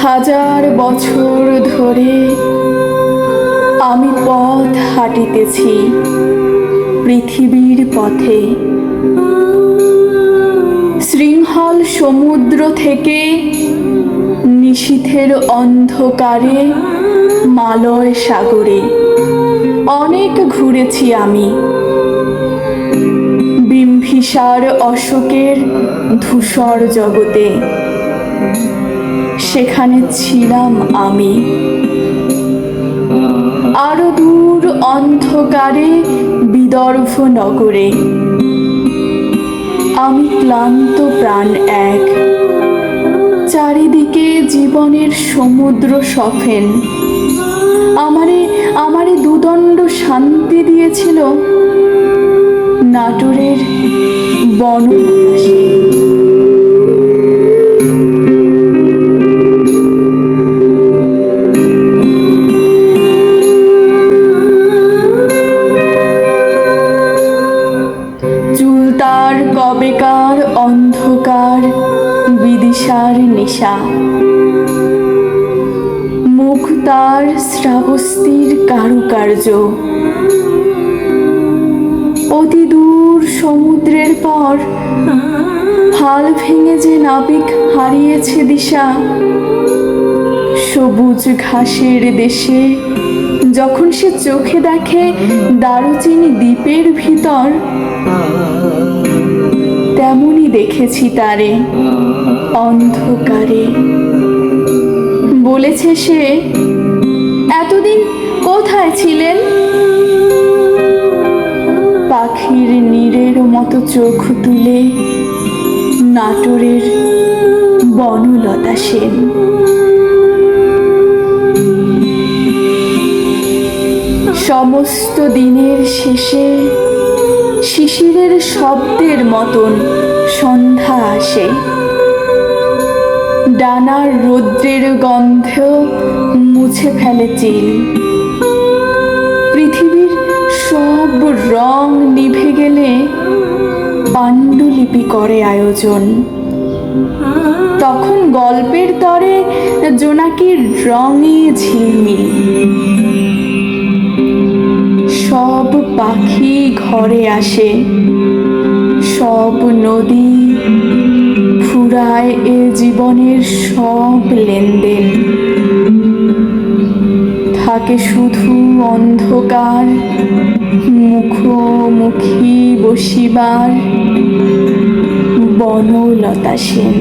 হাজার বছর ধরে আমি পথ হাঁটিতেছি পৃথিবীর পথে। শৃঙ্খল সমুদ্র থেকে নিশীথের অন্ধকারে মালয় সাগরে অনেক ঘুরেছি আমি। বিম্বিসার অশোকের ধূসর জগতে সেখানে ছিলাম আমি। আরো দূর অন্ধকারে বিদর্ভ নগরে আমি ক্লান্ত প্রাণ এক। চারিদিকে জীবনের সমুদ্র সফেন আমারে দুদণ্ড শান্তি দিয়েছিল নাটোরের বনবাসী। চুলতার কবেকার অন্ধকার বিদিশার নেশা, মুখ তার শ্রাবস্তির কারুকার্য। অতি দূর সমুদ্রের পর হাল ভেঙে যে নাবিক হারিয়েছে দিশা, সবুজ ঘাসের দেশে যখন সে চোখে দেখে দারুচিনি দ্বীপের ভিতর, তেমনি দেখেছি তারে অন্ধকারে। বলেছে সে, এতদিন কোথায় ছিলেন? পাখির নীড়ের মতো চোখ তুলে নাটোরের বনলতা সেন। সমস্ত দিনের শেষে শিশিরের শব্দের মতন সন্ধ্যা আসে। ডানার রৌদ্রের গন্ধ মুছে ফেলে চিল। পৃথিবীর সব রং নিভে গেলে পাণ্ডুলিপি করে আয়োজন। তখন গল্পের তরে জোনাকির রঙে ঝিলমিল। সব পাখি ঘরে আসে, সব নদী ফুরায় এ জীবনের সব লেনদেন। থাকে শুধু অন্ধকার মুখোমুখি বসিবার বনলতা সেন।